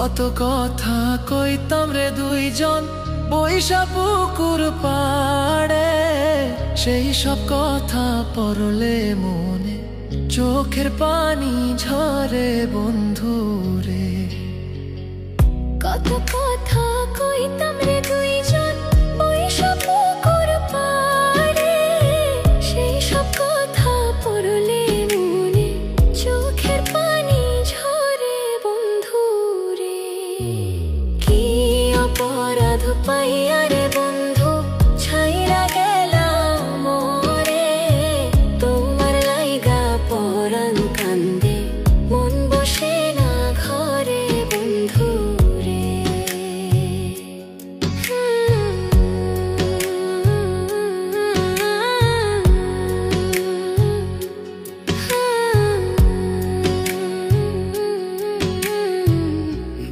কত কথা কইতাম রে দুইজন বৈশা পুকুর পাড়ে, সেই সব কথা পড়লে মনে চোখের পানি ঝরে বন্ধু রে। কত কথা কইতাম রে দুইজন বৈশা পুকুর পাড়ে, সেই সব কথা পড়লে মনে চোখের পানি ঝরে বন্ধু রে। কি অপরাধ পাইয়া রে বন্ধু ছাইরা গেলাম মোরে, তোমার লাইগা পরাণ কান্দে মন বসে না ঘরে বন্ধু রে।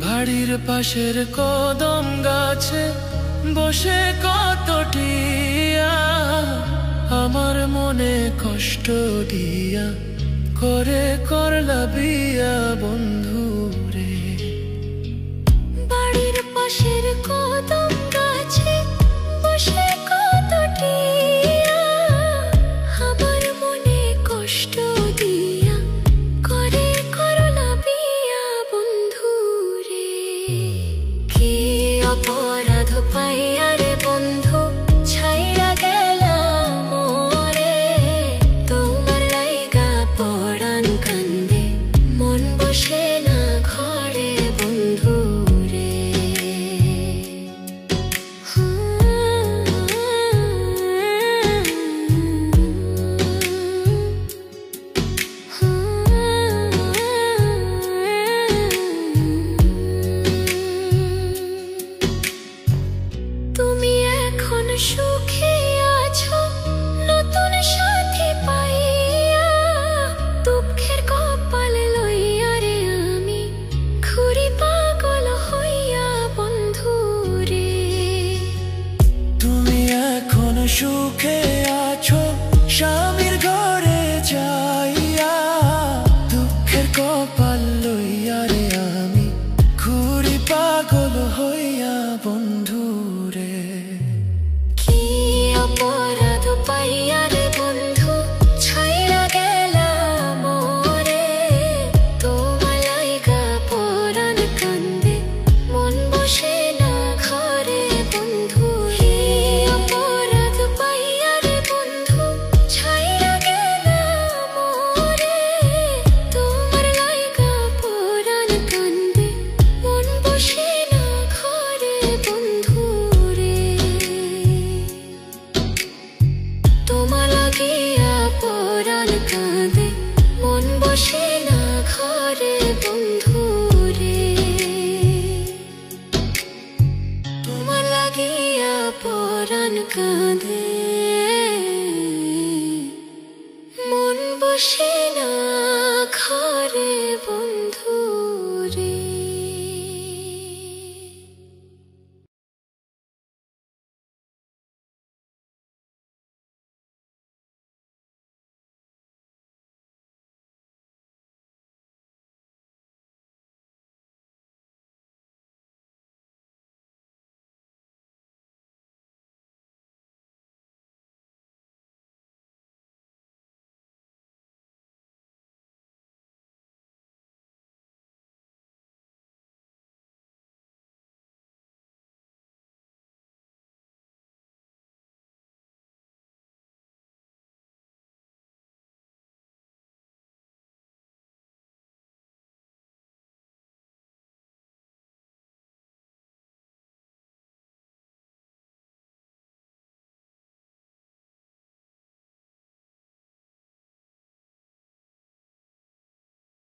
বাড়ির পাশের কদম গাছে বসে কত টিয়া, আমার মনে কষ্ট দিয়া করে করলা বিয়া বন্ধু রে। বাড়ির পাশের কদম গাছে বসে কত টিয়া, আমার মনে কষ্ট দিয়া করে করলা বিয়া বন্ধু রে। কি অপরাধ পাইয়া রে বন্ধু ছাইরা গেলাম মোরে, তোমার লাইগা পরাণ কান্দে মন বসে না ঘরে বন্ধু রে। তুমি এখন সুখে আছো নতুন সাথী পাইয়া, দুঃখের কপাল লইয়া রে আমি ঘুরি পাগল হইয়া বন্ধু রে। তুমি এখন সুখে আছো স্বামীর ঘরে যাইয়া, দুঃখের কপাল লইয়া রে আমি ঘুরি পাগল হইয়া বন্ধু রে। কি অপরাধ পাইয়া রে বন্ধু ছাইরা গেলাম মোরে, তোমার লাইগা পরাণ কান্দে মন বসে না ঘরে বন্ধু রে। অপরাধ পাইয়া রে বন্ধু ছাইরা গেলাম মোরে, তোমার লাইগা পরাণ কান্দে মন বসে না ঘরে বন্ধু রে। তোমার লাগিয়া পরাণ কাঁদে মন বসে না ঘরে বন্ধু রে। তোমার লাগিয়া পরাণ কাঁদে মন বসে না ঘরে বন্ধু।